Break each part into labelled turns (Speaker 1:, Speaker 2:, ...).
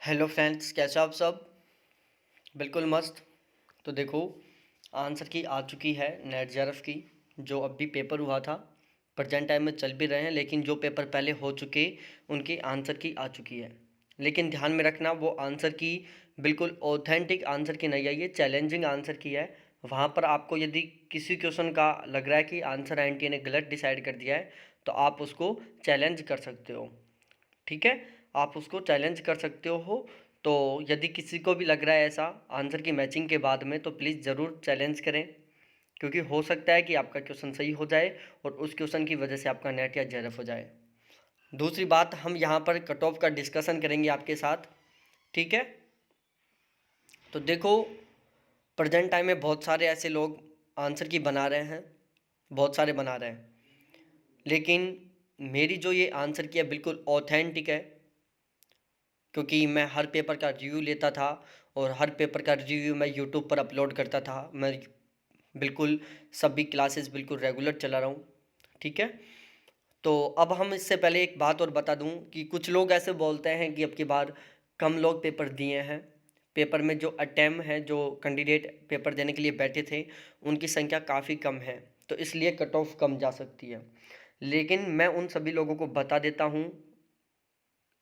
Speaker 1: Hello friends, कैसे हो आप सब? बिल्कुल मस्त। तो देखो, आंसर की आ चुकी है नेट जेआरएफ की। जो अभी पेपर हुआ था, प्रेजेंट टाइम में चल भी रहे हैं, लेकिन जो पेपर पहले हो चुके उनकी आंसर की आ चुकी है। लेकिन ध्यान में रखना, वो आंसर की बिल्कुल ऑथेंटिक आंसर की नहीं आई है, चैलेंजिंग आंसर की है। वहाँ पर आपको यदि किसी क्वेश्चन का लग रहा है कि आंसर एनटीए ने गलत डिसाइड कर दिया है, तो आप उसको चैलेंज कर सकते हो। ठीक है, आप उसको चैलेंज कर सकते हो। तो यदि किसी को भी लग रहा है ऐसा आंसर की मैचिंग के बाद में, तो प्लीज़ ज़रूर चैलेंज करें, क्योंकि हो सकता है कि आपका क्वेश्चन सही हो जाए और उस क्वेश्चन की वजह से आपका नेट या जेआरएफ हो जाए। दूसरी बात, हम यहाँ पर कट ऑफ का डिस्कशन करेंगे आपके साथ। ठीक है, तो देखो, प्रेजेंट टाइम में बहुत सारे ऐसे लोग आंसर की बना रहे हैं, बहुत सारे बना रहे हैं, लेकिन मेरी जो ये आंसर की है बिल्कुल ऑथेंटिक है, क्योंकि मैं हर पेपर का रिव्यू लेता था और हर पेपर का रिव्यू मैं यूट्यूब पर अपलोड करता था। मैं बिल्कुल सभी क्लासेस बिल्कुल रेगुलर चला रहा हूँ। ठीक है, तो अब हम इससे पहले एक बात और बता दूं कि कुछ लोग ऐसे बोलते हैं कि अब की बार कम लोग पेपर दिए हैं। पेपर में जो अटेम्प्ट है, जो कैंडिडेट पेपर देने के लिए बैठे थे, उनकी संख्या काफ़ी कम है, तो इसलिए कट ऑफ कम जा सकती है। लेकिन मैं उन सभी लोगों को बता देता हूँ,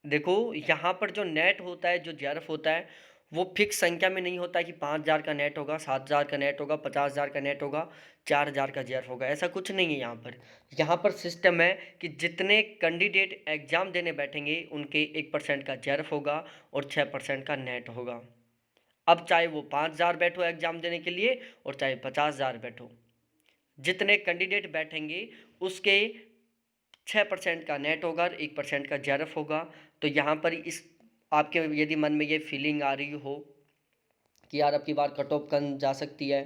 Speaker 1: देखो, यहाँ पर जो नेट होता है, जो जेआरएफ होता है, वो फिक्स संख्या में नहीं होता कि 5,000 का नेट होगा, 7,000 का नेट होगा, 50,000 का नेट होगा, 4,000 का जेआरएफ होगा। ऐसा कुछ नहीं है यहाँ पर। यहाँ पर सिस्टम है कि जितने कैंडिडेट एग्जाम देने बैठेंगे उनके 1% का जेआरएफ होगा और 6% का नेट होगा। अब चाहे वो 5,000 बैठो एग्जाम देने के लिए और चाहे 50,000 बैठो, जितने कैंडिडेट बैठेंगे उसके 6% का नेट होगा और 1% का जेआरएफ होगा। तो यहाँ पर इस आपके यदि मन में ये फीलिंग आ रही हो कि यार अब की बार कट ऑफ कम जा सकती है,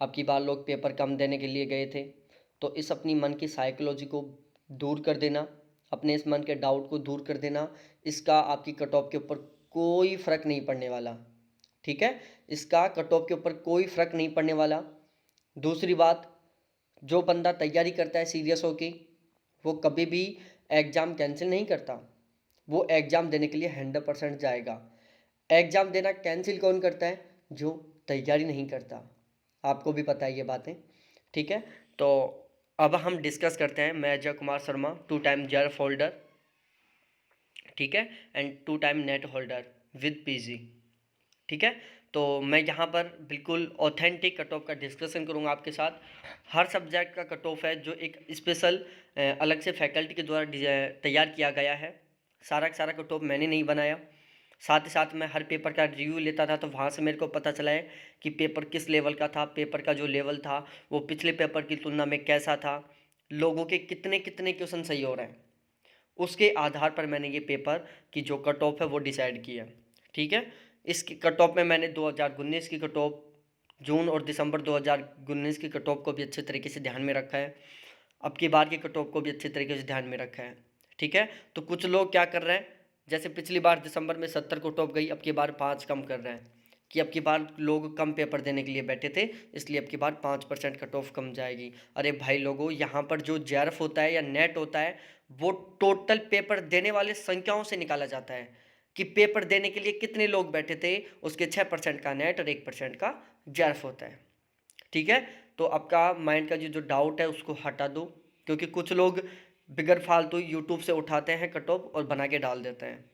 Speaker 1: अब की बार लोग पेपर कम देने के लिए गए थे, तो इस अपनी मन की साइकोलॉजी को दूर कर देना, अपने इस मन के डाउट को दूर कर देना। इसका आपकी कट ऑफ के ऊपर कोई फ़र्क नहीं पड़ने वाला। ठीक है, इसका कट ऑफ के ऊपर कोई फ़र्क नहीं पड़ने वाला। दूसरी बात, जो बंदा तैयारी करता है सीरियस होके, वो कभी भी एग्ज़ाम कैंसिल नहीं करता। वो एग्ज़ाम देने के लिए 100% जाएगा। एग्ज़ाम देना कैंसिल कौन करता है? जो तैयारी नहीं करता। आपको भी पता है ये बातें। ठीक है, तो अब हम डिस्कस करते हैं। मैं Ajay Kumar Sharma, 2 time JRF holder, ठीक है, and 2 time net holder with PG. ठीक है, तो मैं यहाँ पर बिल्कुल ऑथेंटिक कट ऑफ का डिस्कशन करूँगा आपके साथ। हर सब्जेक्ट का कट ऑफ है, जो एक स्पेशल अलग से फैकल्टी के द्वारा तैयार किया गया है। सारा का सारा कट ऑफ मैंने नहीं बनाया। साथ ही साथ मैं हर पेपर का रिव्यू लेता था, तो वहाँ से मेरे को पता चला है कि पेपर किस लेवल का था, पेपर का जो लेवल था वो पिछले पेपर की तुलना में कैसा था, लोगों के कितने कितने क्वेश्चन सही हो रहे हैं। उसके आधार पर मैंने ये पेपर की जो कट ऑफ है वो डिसाइड किया। ठीक है, इस कट ऑफ में मैंने 2019 की कट ऑफ, जून और दिसंबर 2019 की कट ऑफ को भी अच्छे तरीके से ध्यान में रखा है। अब की बार की कट ऑफ को भी अच्छे तरीके से ध्यान में रखा है। ठीक है, तो कुछ लोग क्या कर रहे हैं, जैसे पिछली बार दिसंबर में 70 कट ऑफ गई, अब की बार 5 कम कर रहे हैं कि अब की बार लोग कम पेपर देने के लिए बैठे थे, इसलिए अब की बार 5% कट ऑफ कम जाएगी। अरे भाई लोगों, यहाँ पर जो जेआरएफ होता है या नेट होता है, वो टोटल पेपर देने वाले संख्याओं से निकाला जाता है कि पेपर देने के लिए कितने लोग बैठे थे, उसके 6% का नेट और 1% का जेआरएफ होता है। ठीक है, तो आपका माइंड का जो डाउट है उसको हटा दो, क्योंकि कुछ लोग बिगर फालतू यूट्यूब से उठाते हैं कट ऑफ और बना के डाल देते हैं।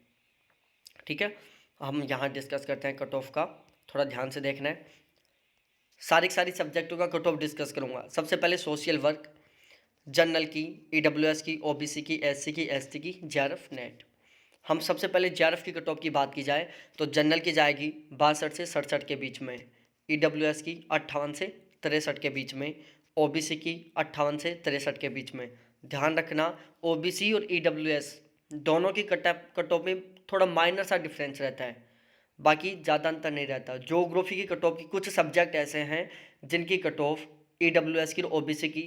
Speaker 1: ठीक है, हम यहाँ डिस्कस करते हैं कट ऑफ का, थोड़ा ध्यान से देखना है। सारी सब्जेक्टों का कट ऑफ डिस्कस करूँगा। सबसे पहले सोशल वर्क, जनरल की, ईडब्ल्यूएस की, ओबीसी की, एससी की, एसटी की, जेआरएफ, नेट। हम सबसे पहले जेआरएफ की कट ऑफ की बात की जाए तो जनरल की जाएगी 62 से 67 के बीच में, ईडब्ल्यूएस की 58 से 63 के बीच में, ओबीसी की 58 से 63 के बीच में। ध्यान रखना, ओबीसी और ईडब्ल्यूएस दोनों की कट ऑफ में थोड़ा माइनर सा डिफरेंस रहता है, बाकी ज़्यादा अंतर नहीं रहता। ज्योग्राफी की कट ऑफ की कुछ सब्जेक्ट ऐसे हैं जिनकी कट ऑफ ईडब्ल्यूएस की और ओबीसी की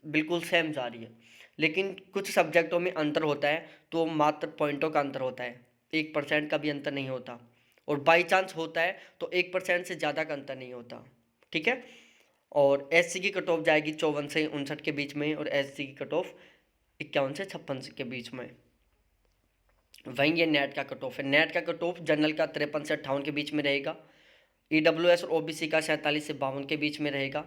Speaker 1: बिल्कुल सेम जा रही है, लेकिन कुछ सब्जेक्टों में अंतर होता है, तो मात्र पॉइंटों का अंतर होता है, 1% का भी अंतर नहीं होता, और बाई चांस होता है तो 1% से ज़्यादा का अंतर नहीं होता। ठीक है, और एससी की कट ऑफ जाएगी 54 से 59 के बीच में, और एसटी की कट ऑफ 51 से 56 के बीच में। वहीं ये नेट का कट ऑफ है। नेट का कट ऑफ जनरल का 53 से 58 के बीच में रहेगा, ईडब्ल्यूएस और ओबीसी का 47 से 52 के बीच में रहेगा,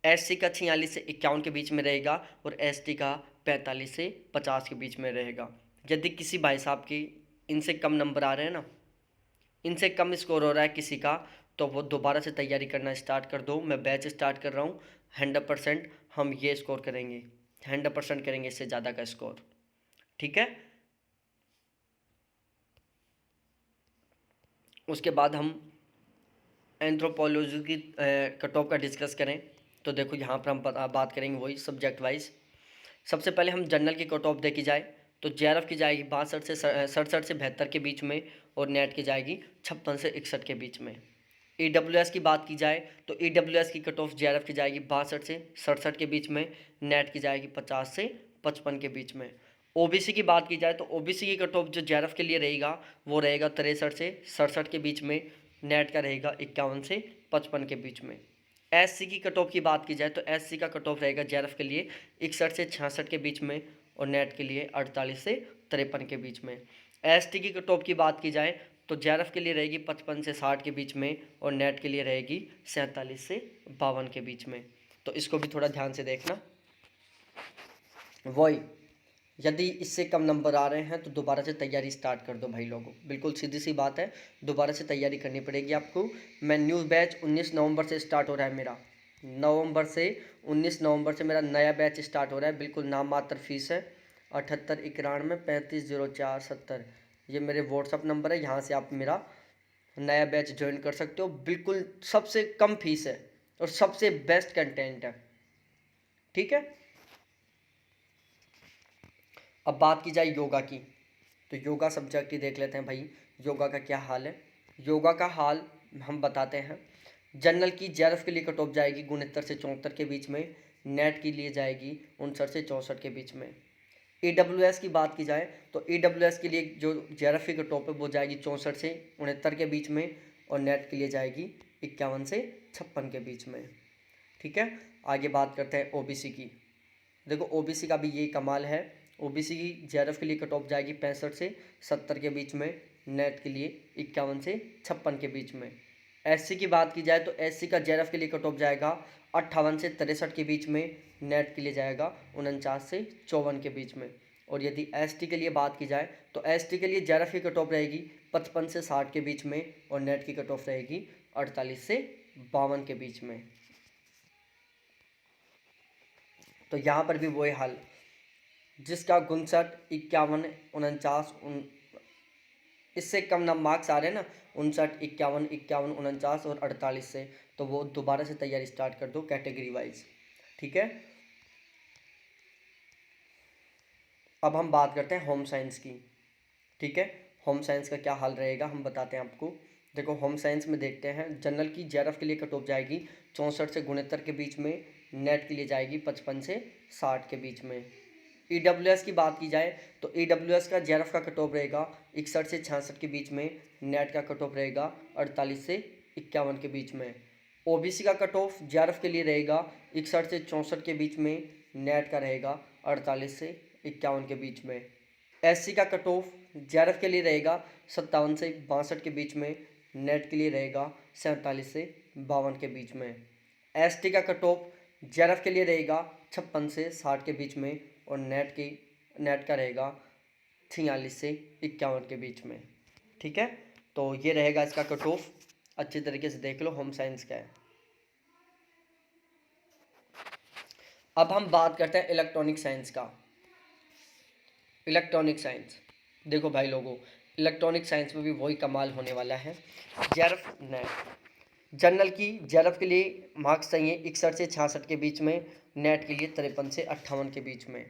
Speaker 1: एससी का 46 से 51 के बीच में रहेगा और एसटी का 45 से 50 के बीच में रहेगा। यदि किसी भाई साहब की इनसे कम नंबर आ रहे हैं ना, इनसे कम स्कोर हो रहा है किसी का, तो वो दोबारा से तैयारी करना स्टार्ट कर दो। मैं बैच स्टार्ट कर रहा हूँ, 100% हम ये स्कोर करेंगे, 100% करेंगे इससे ज़्यादा का स्कोर। ठीक है, उसके बाद हम एंथ्रोपोलॉजी की कट ऑफ का डिस्कस करें तो देखो यहाँ पर हम बात करेंगे वही सब्जेक्ट वाइज। सबसे पहले हम जनरल की कट ऑफ देखी जाए तो जेआरएफ की जाएगी 62 से 67 से 72 के बीच में और नेट की जाएगी 56 से 61 के बीच में। ईडब्ल्यूएस की बात की जाए तो ईडब्ल्यूएस की कट ऑफ जेआरएफ की जाएगी 62 से 67 के बीच में, नेट की जाएगी 50 से 55 के बीच में। ओबीसी की बात की जाए तो ओबीसी की कट ऑफ जो जेआरएफ के लिए रहेगा वो रहेगा 63 से 67 के बीच में, नेट का रहेगा 51 से 55 के बीच में। एससी की कट ऑफ की बात की जाए तो एससी का कट ऑफ रहेगा जेआरएफ के लिए 61 से 66 के बीच में और नेट के लिए 48 से 53 के बीच में। एसटी की कट ऑफ की बात की जाए तो जेआरएफ के लिए रहेगी 55 से 60 के बीच में और नेट के लिए रहेगी 47 से 52 के बीच में। तो इसको भी थोड़ा ध्यान से देखना। वही यदि इससे कम नंबर आ रहे हैं तो दोबारा से तैयारी स्टार्ट कर दो भाई लोगों, बिल्कुल सीधी सी बात है, दोबारा से तैयारी करनी पड़ेगी आपको। मैं न्यू बैच 19 नवंबर से स्टार्ट हो रहा है मेरा, 19 नवंबर से मेरा नया बैच स्टार्ट हो रहा है। बिल्कुल नाम मात्र फीस है 7891350470, ये मेरे व्हाट्सअप नंबर है, यहाँ से आप मेरा नया बैच ज्वाइन कर सकते हो। बिल्कुल सबसे कम फीस है और सबसे बेस्ट कंटेंट है। ठीक है, अब बात की जाए योगा की तो योगा सब्जेक्ट ही देख लेते हैं भाई, योगा का क्या हाल है। योगा का हाल हम बताते हैं। जनरल की जेआरएफ के लिए कट ऑफ जाएगी 69 से 74 के बीच में, नेट के लिए जाएगी 59 से 64 के बीच में। ईडब्ल्यूएस की बात की जाए तो ईडब्ल्यूएस के लिए जो जेआरएफ की कट ऑफ है वो जाएगी 64 से 69 के बीच में और नेट के लिए जाएगी 51 से 56 के बीच में। ठीक है, आगे बात करते हैं ओबीसी की। देखो ओबीसी का भी यही कमाल है। ओबीसी की जेआरएफ के लिए कट ऑफ जाएगी 65 से 70 के बीच में, नेट के लिए 51 से 56 के बीच में। एससी की बात की जाए तो एससी का जेआरएफ के लिए कट ऑफ जाएगा 58 से 63 के बीच में, नेट के लिए जाएगा 49 से 54 के बीच में। और यदि एसटी के लिए बात की जाए तो एसटी के लिए जेआरएफ की कट ऑफ रहेगी 55 से 60 के बीच में और नेट की कट ऑफ रहेगी 48 से 52 के बीच में। तो यहाँ पर भी वही हाल, जिसका 59, 51, 49 इससे कम ना मार्क्स आ रहे हैं ना, 59, 51, 51, 49 और 48 से, तो वो दोबारा से तैयारी स्टार्ट कर दो कैटेगरी वाइज। ठीक है, अब हम बात करते हैं होम साइंस की। ठीक है, होम साइंस का क्या हाल रहेगा हम बताते हैं आपको। देखो होम साइंस में देखते हैं, जनरल की जेआरएफ के लिए कट ऑफ जाएगी 64 से 69 के बीच में, नेट के लिए जाएगी 55 से 60 के बीच में। ईडब्ल्यूएस की बात की जाए तो ईडब्ल्यूएस का जेआरएफ का कट ऑफ रहेगा 61 से 66 के बीच में, नेट का कट ऑफ रहेगा 48 से 51 के बीच में। ओबीसी का कट ऑफ जेआरएफ के लिए रहेगा 61 से 64 के बीच में, नेट का रहेगा 48 से 51 के बीच में। एससी का कट ऑफ जेआरएफ के लिए रहेगा 57 से 62 के बीच में, नेट के लिए रहेगा 47 से 52 के बीच में। एसटी का कट ऑफ जेआरएफ के लिए रहेगा 56 से 60 के बीच में और नेट का रहेगा 46 से 51 के बीच में। ठीक है, तो ये रहेगा इसका कट ऑफ, अच्छी तरीके से देख लो होम साइंस का है। अब हम बात करते हैं इलेक्ट्रॉनिक साइंस का। इलेक्ट्रॉनिक साइंस देखो भाई लोगों, इलेक्ट्रॉनिक साइंस में भी वही कमाल होने वाला है। जेआरएफ नेट जनरल की जेआरएफ के लिए मार्क्स चाहिए 61 से 66 के बीच में, नेट के लिए 53 से 58 के बीच में।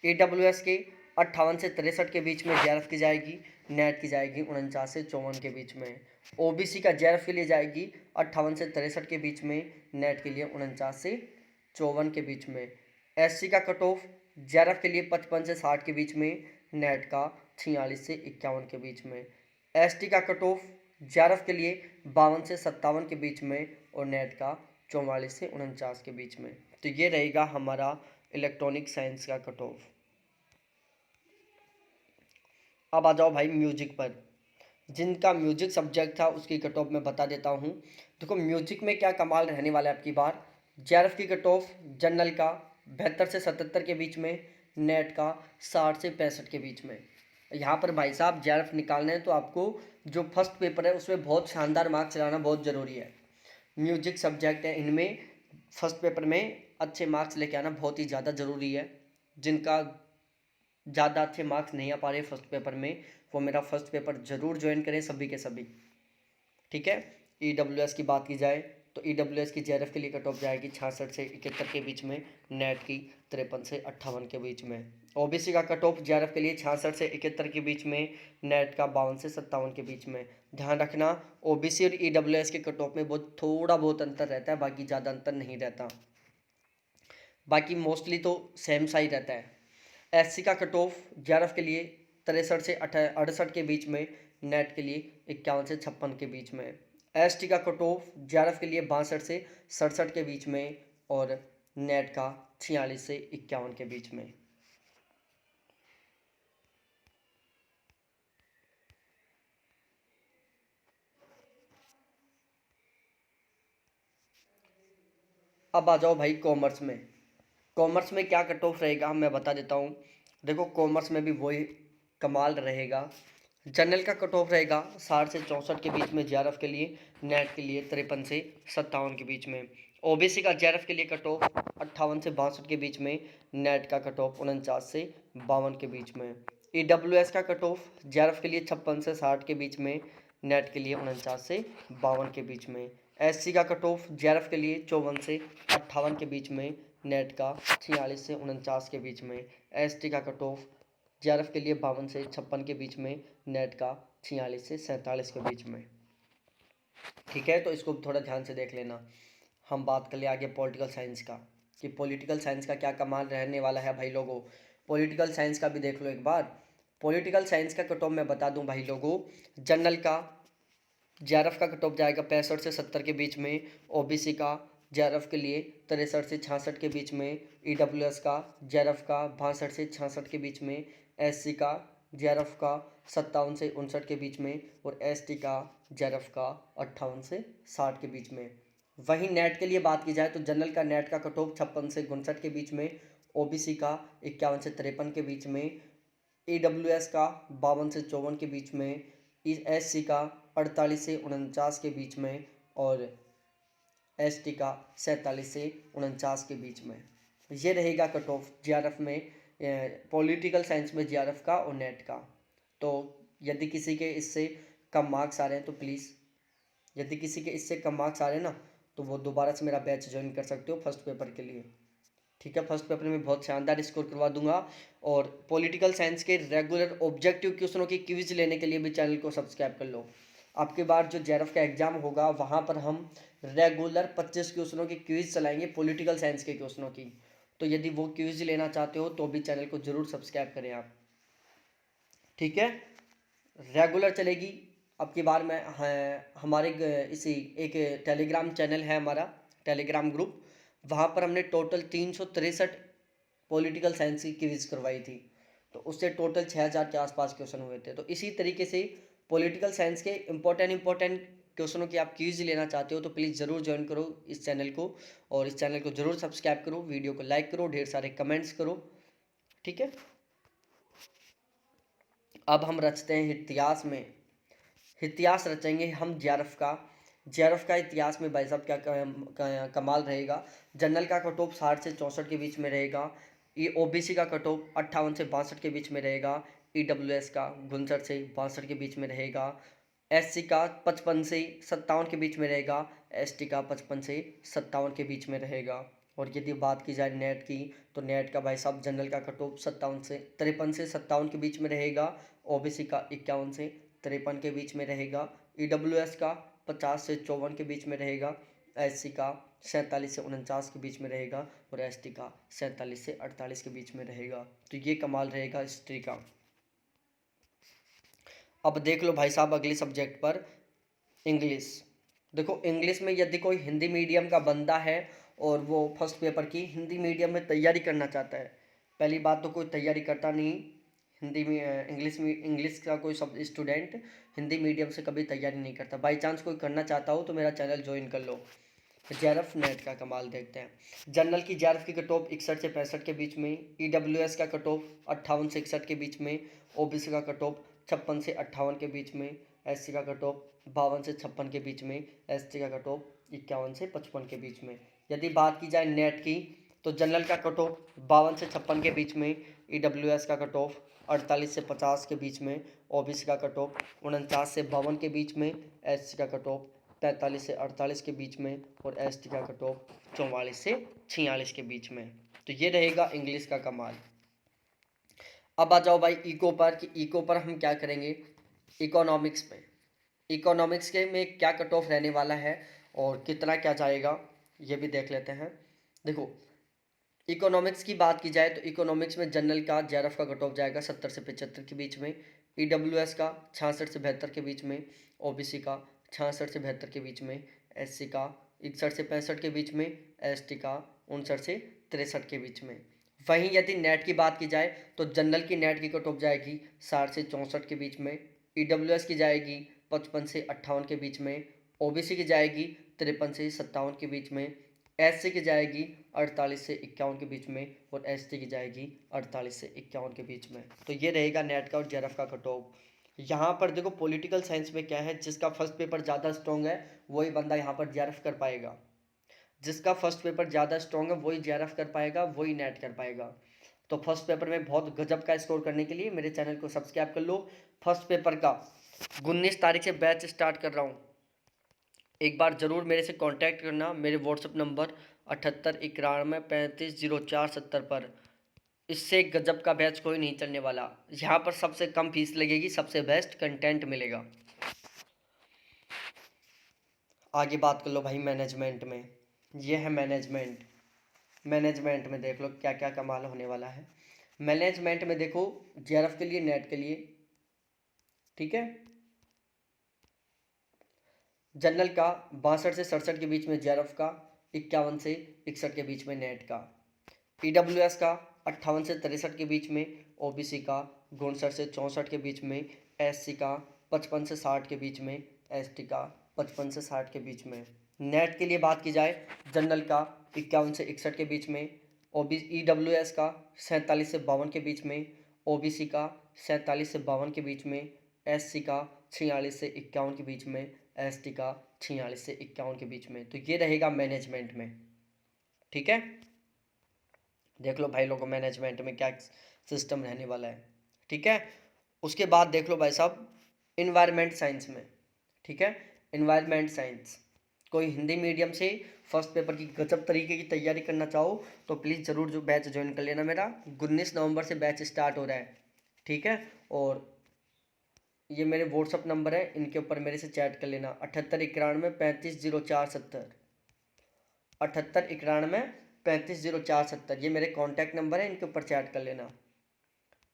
Speaker 1: ईडब्ल्यूएस के 58 से 63 के बीच में जेआरएफ की जाएगी, नेट की जाएगी 49 से 54 के बीच में। ओबीसी का जेआरएफ के लिए जाएगी 58 से 63 के बीच में, नेट के लिए 49 से 54 के बीच में। एससी का कट ऑफ जेआरएफ के लिए 55 से 60 के बीच में, नेट का 46 से 51 के बीच में। एसटी का कट ऑफ जेआरएफ के लिए 52 से 57 के बीच में और नेट का 44 से 49 के बीच में। तो ये रहेगा हमारा इलेक्ट्रॉनिक साइंस का कट ऑफ। अब आ जाओ भाई म्यूजिक पर। जिनका म्यूजिक सब्जेक्ट था उसकी कट ऑफ मैं बता देता हूँ। देखो म्यूजिक में क्या कमाल रहने वाला है आपकी बार। जेआरएफ की कट ऑफ जनरल का 72 से 77 के बीच में, नेट का 60 से 65 के बीच में। यहाँ पर भाई साहब जेआरएफ निकालना है तो आपको जो फर्स्ट पेपर है उसमें बहुत शानदार मार्क्स लाना बहुत ज़रूरी है। म्यूजिक सब्जेक्ट है, इनमें फर्स्ट पेपर में अच्छे मार्क्स लेके आना बहुत ही ज़्यादा ज़रूरी है। जिनका ज़्यादा अच्छे मार्क्स नहीं आ पा रहे फर्स्ट पेपर में, वो मेरा फर्स्ट पेपर ज़रूर ज्वाइन करें सभी के सभी। ठीक है। ईडब्ल्यूएस की बात की जाए तो ईडब्ल्यूएस की जेआरएफ के लिए कट ऑफ जाएगी 66 से 71 के बीच में, नेट की 53 से 58 के बीच में। ओबीसी का कट ऑफ जेआरएफ के लिए 66 से 71 के बीच में, नेट का 52 से 57 के बीच में। ध्यान रखना ओबीसी और ईडब्ल्यूएस के कट ऑफ में बहुत थोड़ा बहुत अंतर रहता है, बाकी ज़्यादा अंतर नहीं रहता, बाकी मोस्टली तो सेम सा ही रहता है। एससी का कट ऑफ जेआरएफ के लिए 63 से 68 के बीच में, नेट के लिए 51 से 56 के बीच में। एसटी का कट ऑफ जेआरएफ के लिए 62 से 67 के बीच में, और नेट का 46 से 51 के बीच में। अब आ जाओ भाई कॉमर्स में। कॉमर्स में क्या कट ऑफ रहेगा मैं बता देता हूँ। देखो कॉमर्स में भी वही कमाल रहेगा। जनरल का कट ऑफ रहेगा 60 से 64 के बीच में जेआरएफ के लिए, नेट के लिए 53 से 57 के बीच में। ओबीसी का जेआरएफ के लिए कट ऑफ 58 से 62 के बीच में, नेट का कट ऑफ 49 से 52 के बीच में। ईडब्ल्यूएस का कट ऑफ जेआरएफ के लिए 56 से 60 के बीच में, नेट के लिए 49 से 52 के बीच में। एससी का कट ऑफ जेआरएफ के लिए 54 से 58 के बीच में, नेट का 46 से 49 के बीच में। एसटी का कट ऑफ जेआरएफ के लिए 52 से 56 के बीच में, नेट का 46 से 47 के बीच में। ठीक है, तो इसको थोड़ा ध्यान से देख लेना। हम बात कर ले आगे पॉलिटिकल साइंस का, कि पॉलिटिकल साइंस का क्या कमाल रहने वाला है भाई लोगों। पॉलिटिकल साइंस का भी देख लो एक बार। पॉलिटिकल साइंस का कट ऑफ मैं बता दूं भाई लोगों। जनरल का जेआरएफ का कट ऑफ जाएगा 65 से 70 के बीच में। ओबीसी का जेआरएफ के लिए 63 से 66 के बीच में। ईडब्ल्यूएस का जेआरएफ का 62 से 66 के बीच में। एससी का जेआरएफ का 57 से 59 के बीच में, और एसटी का जेआरएफ का 58 से 60 के बीच में। वहीं नेट के लिए बात की जाए तो जनरल का नेट का कट ऑफ 56 से 59 के बीच में, ओबीसी का 51 से 53 के बीच में, ईडब्ल्यूएस का 52 से 54 के बीच में, एससी का 48 से 49 के बीच में, और एसटी का 47 से 49 के बीच में। ये रहेगा कट ऑफ जेआरएफ में, पॉलिटिकल साइंस में जेआरएफ का और नेट का। तो यदि किसी के इससे कम मार्क्स आ रहे हैं तो प्लीज़, यदि किसी के इससे कम मार्क्स आ रहे हैं ना, तो वो दोबारा से मेरा बैच ज्वाइन कर सकते हो फर्स्ट पेपर के लिए। ठीक है, फर्स्ट पेपर में बहुत शानदार स्कोर करवा दूंगा। और पॉलिटिकल साइंस के रेगुलर ऑब्जेक्टिव क्वेश्चनों की क्विज लेने के लिए भी चैनल को सब्सक्राइब कर लो। आपके बार जो जेआरएफ का एग्जाम होगा वहाँ पर हम रेगुलर 25 क्वेश्चनों की क्विज चलाएंगे पॉलिटिकल साइंस के क्वेश्चनों की। तो यदि वो क्विज लेना चाहते हो तो भी चैनल को जरूर सब्सक्राइब करें आप। ठीक है, रेगुलर चलेगी। अब की बार मैं हमारे इसी एक टेलीग्राम चैनल है हमारा, टेलीग्राम ग्रुप, वहाँ पर हमने टोटल 363 पॉलिटिकल साइंस की क्विज करवाई थी। तो उससे टोटल 6000 के आसपास क्वेश्चन हुए थे। तो इसी तरीके से पॉलिटिकल साइंस के इंपॉर्टेंट क्वेश्चनों की आप क्विज लेना चाहते हो तो प्लीज़ ज़रूर ज्वाइन करो इस चैनल को, और इस चैनल को ज़रूर सब्सक्राइब करो, वीडियो को लाइक करो, ढेर सारे कमेंट्स करो। ठीक है, अब हम रचते हैं इतिहास में। इतिहास रचेंगे हम जेआरएफ का। जेआरएफ का इतिहास में भाई साहब क्या कमाल रहेगा। जनरल का कट ऑफ 60 से 64 के बीच में रहेगा। ये ओबीसी का कट ऑफ 58 से 62 के बीच में रहेगा। ईडब्ल्यूएस का 59 से 62 के बीच में रहेगा। एससी का 55 से 57 के बीच में रहेगा। एसटी का 55 से 57 के बीच में रहेगा। और यदि बात की जाए नेट की, तो नेट का भाई साहब जनरल का कट ऑफ 53 से 57 के बीच में रहेगा। ओबीसी का 51 से 53 के बीच में रहेगा। ईडब्ल्यूएस का 50 से 54 के बीच में रहेगा। एससी का 47 से 49 के बीच में रहेगा, और एसटी का 47 से 48 के बीच में रहेगा। तो ये कमाल रहेगा हिस्ट्री का। अब देख लो भाई साहब अगले सब्जेक्ट पर, इंग्लिश। देखो इंग्लिश में यदि कोई हिंदी मीडियम का बंदा है और वो फर्स्ट पेपर की हिंदी मीडियम में तैयारी करना चाहता है, पहली बात तो कोई तैयारी करता नहीं हिंदी में इंग्लिश का कोई सब स्टूडेंट हिंदी मीडियम से कभी तैयारी नहीं करता। बाई चांस कोई करना चाहता हो तो मेरा चैनल ज्वाइन कर लो। जेआरएफ नेट का कमाल देखते हैं। जनरल की जेआरएफ की कट ऑफ 61 से 65 के बीच में, ईडब्ल्यूएस का कट ऑफ 58 से 61 के बीच में, ओबीसी का कट ऑफ 56 से 58 के बीच में, एससी का कट ऑफ 52 से 56 के बीच में, एसटी का कट ऑफ 51 से 55 के बीच में। यदि बात की जाए नेट की तो जनरल का कट ऑफ 52 से 56 के बीच में, ईडब्ल्यूएस का कट ऑफ 48 से 50 के बीच में, ओबीसी का कट ऑफ 49 से 52 के बीच में, एससी का कट ऑफ 43 से 48 के बीच में और एसटी का कट ऑफ 44 से 46 के बीच में। तो ये रहेगा इंग्लिश का कमाल। अब आ जाओ भाई इको पर, कि इको पर हम क्या करेंगे। इकोनॉमिक्स में, इकोनॉमिक्स के में क्या कट ऑफ रहने वाला है और कितना क्या जाएगा ये भी देख लेते हैं। देखो इकोनॉमिक्स की बात की जाए तो इकोनॉमिक्स में जनरल का जेआरएफ का कट ऑफ जाएगा 70 से 75 के बीच में, ईडब्ल्यूएस का 66 से 72 के बीच में, ओबीसी का 66 से 72 के बीच में, एससी का 61 से 65 के बीच में, एसटी का 59 से 63 के बीच में। वहीं यदि नेट की बात की जाए तो जनरल की नेट की कट ऑफ जाएगी 60 से 64 के बीच में, ईडब्ल्यूएस की जाएगी 55 से 58 के बीच में, ओबीसी की जाएगी 53 से 57 के बीच में, एससी की जाएगी 48 से 51 के बीच में और एसटी की जाएगी 48 से 51 के बीच में। तो ये रहेगा नेट का और जेआरएफ का कट ऑफ। यहाँ पर देखो पॉलिटिकल साइंस में क्या है, जिसका फर्स्ट पेपर ज़्यादा स्ट्रॉन्ग है वही बंदा यहाँ पर जेआरएफ कर पाएगा। जिसका फर्स्ट पेपर ज़्यादा स्ट्रॉन्ग है वही जेआरएफ कर पाएगा, वही नेट कर पाएगा। तो फर्स्ट पेपर में बहुत गजब का स्कोर करने के लिए मेरे चैनल को सब्सक्राइब कर लो। फर्स्ट पेपर का 19 तारीख से बैच स्टार्ट कर रहा हूँ, एक बार ज़रूर मेरे से कांटेक्ट करना। मेरे व्हाट्सअप नंबर 7891350470 पर। इससे गजब का बैच कोई नहीं चलने वाला। यहाँ पर सबसे कम फीस लगेगी, सबसे बेस्ट कंटेंट मिलेगा। आगे बात कर लो भाई मैनेजमेंट में। ये है मैनेजमेंट। मैनेजमेंट में देख लो क्या क्या कमाल होने वाला है। मैनेजमेंट में देखो जेआरएफ के लिए, नेट के लिए, ठीक है, जनरल का 62 से 67 के बीच में, जेआरएफ का 51 से 61 के बीच में, नेट का ईडब्ल्यूएस का 58 से 63 के बीच में, ओबीसी का 59 से 64 के बीच में, एससी का 55 से 60 के बीच में, एसटी का 55 से 60 के बीच में। नेट के लिए बात की जाए जनरल का 51 से 61 के बीच में, ईडब्ल्यूएस का 47 से 52 के बीच में, ओबीसी का 47 से 52 के बीच में, एससी का 46 से 51 के बीच में, एसटी का 46 से 51 के बीच में। तो ये रहेगा मैनेजमेंट में, ठीक है। देख लो भाई लोगों मैनेजमेंट में क्या सिस्टम रहने वाला है, ठीक है। उसके बाद देख लो भाई साहब इन्वायरमेंट साइंस में, ठीक है। इन्वायरमेंट साइंस कोई हिंदी मीडियम से फर्स्ट पेपर की गजब तरीके की तैयारी करना चाहो तो प्लीज़ ज़रूर जो बैच ज्वाइन कर लेना। मेरा 19 नवंबर से बैच स्टार्ट हो रहा है, ठीक है। और ये मेरे व्हाट्सअप नंबर है, इनके ऊपर मेरे से चैट कर लेना। 7891350470, 7891350470, ये मेरे कॉन्टैक्ट नंबर है, इनके ऊपर चैट कर लेना।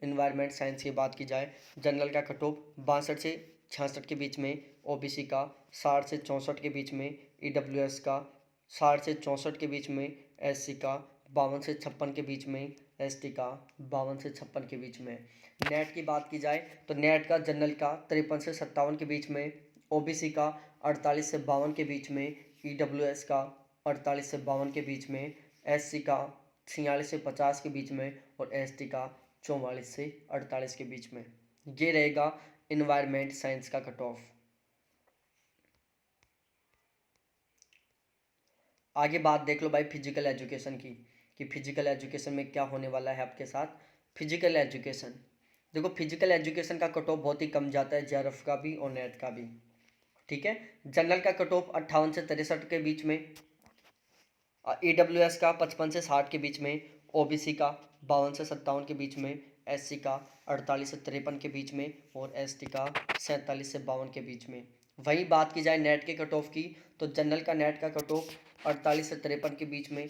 Speaker 1: इन्वायरमेंट साइंस की बात की जाए जनरल का कट ऑफ 62 से 66 के बीच में, ओबीसी का 60 से 64 के बीच में, ईडब्ल्यूएस का 60 से 64 के बीच में, एससी का 52 से 56 के बीच में, एसटी का 52 से 56 के बीच में। नेट की बात की जाए तो नेट का जनरल का 53 से 57 के बीच में, ओबीसी का 48 से 52 के बीच में, ईडब्ल्यूएस का 48 से 52 के बीच में, एससी का 46 से 50 के बीच में और एसटी का 44 से 48 के बीच में। ये रहेगा इन्वायरमेंट साइंस का कट ऑफ। आगे बात देख लो भाई फिजिकल एजुकेशन की, कि फिजिकल एजुकेशन में क्या होने वाला है आपके साथ। फिजिकल एजुकेशन देखो, फिजिकल एजुकेशन का कट ऑफ बहुत ही कम जाता है, जेआरएफ का भी और नेट का भी, ठीक है। जनरल का कट ऑफ 58 से 63 के बीच में, ईडब्ल्यूएस का 55 से 60 के बीच में, ओबीसी का 52 से 57 के बीच में, एससी का 48 से 53 के बीच में और एसटी का 47 से 52 के बीच में। वहीं बात की जाए नेट के कट ऑफ की तो जनरल का नेट का कट ऑफ 48 से 53 के बीच में,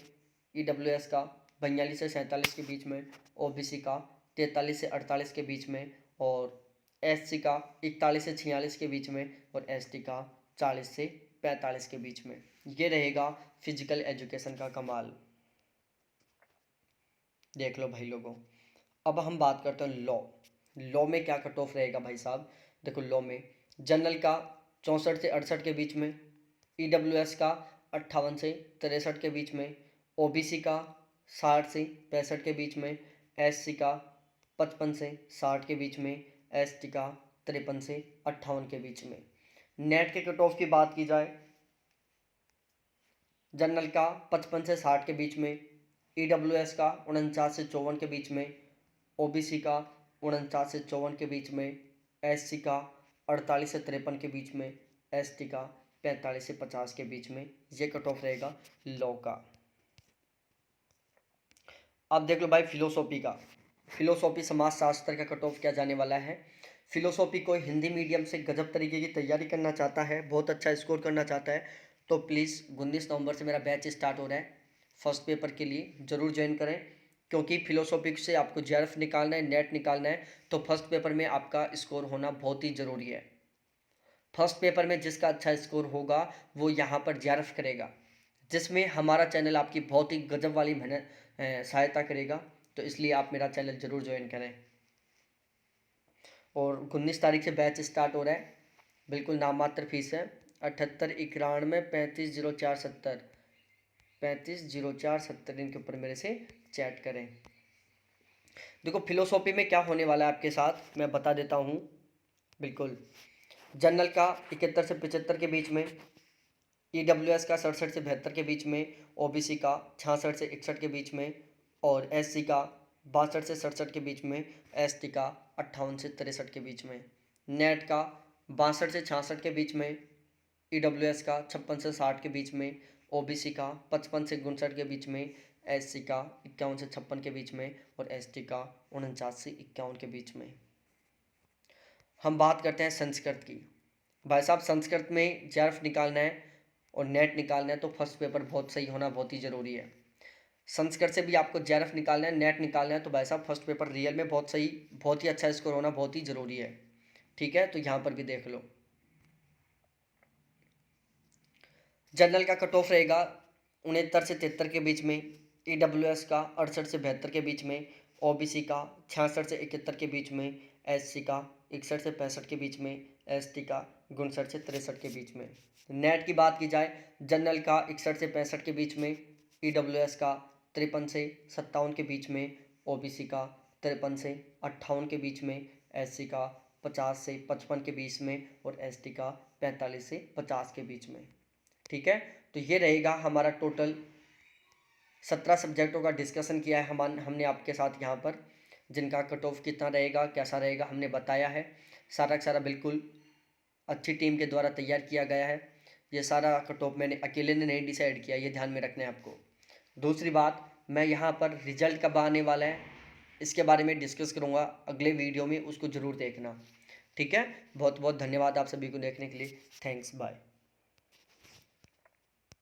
Speaker 1: ईडब्ल्यूएस का 42 से 47 के बीच में, ओबीसी का 43 से 48 के बीच में और एससी का 41 से 46 के बीच में और एसटी का 40 से 45 के बीच में। ये रहेगा फिजिकल एजुकेशन का कमाल। देख लो भाई लोगों, अब हम बात करते हैं लॉ। लॉ में क्या कट ऑफ रहेगा भाई साहब? देखो लॉ में जनरल का 64 से 68 के बीच में, ईडब्ल्यूएस का 58 से 63 के बीच में, ओबीसी का 60 से 65 के बीच में, एससी का 55 से 60 के बीच में, एसटी का 53 से 58 के बीच में। नेट के कट ऑफ की बात की जाए, जनरल का 55 से 60 के बीच में, ईडब्ल्यूएस का 49 से 54 के बीच में, ओबीसी का 49 से 54 के बीच में, एससी का 48 से 53 के बीच में, एसटी का 45 से 50 के बीच में। ये कट ऑफ रहेगा लॉ का। अब देख लो भाई फिलोसॉफी का। फिलोसॉफी समाजशास्त्र का कट ऑफ क्या जाने वाला है? फिलोसॉफी को हिंदी मीडियम से गजब तरीके की तैयारी करना चाहता है, बहुत अच्छा स्कोर करना चाहता है, तो प्लीज़ 19 नवंबर से मेरा बैच स्टार्ट हो रहा है फर्स्ट पेपर के लिए, ज़रूर ज्वाइन करें। क्योंकि फिलोसॉफी से आपको जेआरएफ निकालना है, नेट निकालना है, तो फर्स्ट पेपर में आपका स्कोर होना बहुत ही ज़रूरी है। फर्स्ट पेपर में जिसका अच्छा स्कोर होगा वो यहाँ पर जेआरएफ करेगा, जिसमें हमारा चैनल आपकी बहुत ही गजब वाली मेहनत सहायता करेगा। तो इसलिए आप मेरा चैनल ज़रूर ज्वाइन करें। और 19 तारीख से बैच स्टार्ट हो रहा है, बिल्कुल नाममात्र फीस है। 7891 350470 350470 इनके ऊपर मेरे से चैट करें। देखो फिलोसॉफी में क्या होने वाला है आपके साथ मैं बता देता हूँ। बिल्कुल जनरल का 71 से 75 के बीच में, ईडब्ल्यूएस का 67 से 72 के बीच में, ओबीसी का 66 से 61 के बीच में, और एससी का 62 से 67 के बीच में, एसटी का 58 से 63 के बीच में। नेट का 62 से 66 के बीच में, ईडब्ल्यूएस का 56 से 60 के बीच में, ओबीसी का 55 से 59 के बीच में, एससी का 51 से 56 के बीच में, और एसटी का 49 से 51 के बीच में। हम बात करते हैं संस्कृत की। भाई साहब संस्कृत में जेआरएफ निकालना है और नेट निकालना है तो फर्स्ट पेपर बहुत सही होना बहुत ही ज़रूरी है। संस्कृत से भी आपको जेआरएफ निकालना है, नेट निकालना है, तो भाई साहब फर्स्ट पेपर रियल में बहुत सही, बहुत ही अच्छा स्कोर होना बहुत ही ज़रूरी है। ठीक है, तो यहाँ पर भी देख लो। जनरल का कट ऑफ रहेगा 69 से 73 के बीच में, ईडब्ल्यूएस का 68 से 72 के बीच में, ओबीसी का 66 से 71 के बीच में, एससी का 61 से 65 के बीच में, एसटी का 59 से 63 के बीच में। नेट की बात की जाए, जनरल का 61 से 65 के बीच में, ईडब्ल्यूएस का 53 से 57 के बीच में, ओबीसी का 53 से 58 के बीच में, एससी का 50 से 55 के बीच में, और एसटी का 45 से 50 के बीच में। ठीक है, तो ये रहेगा हमारा टोटल 17 सब्जेक्टों का डिस्कशन किया है हमने आपके साथ यहाँ पर, जिनका कट ऑफ कितना रहेगा कैसा रहेगा हमने बताया है। सारा का सारा बिल्कुल अच्छी टीम के द्वारा तैयार किया गया है। ये सारा कट ऑफ मैंने अकेले ने नहीं डिसाइड किया, ये ध्यान में रखना है आपको। दूसरी बात, मैं यहाँ पर रिजल्ट कब आने वाला है इसके बारे में डिस्कस करूँगा अगले वीडियो में, उसको ज़रूर देखना। ठीक है, बहुत बहुत धन्यवाद आप सभी को देखने के लिए। Thanks, bye.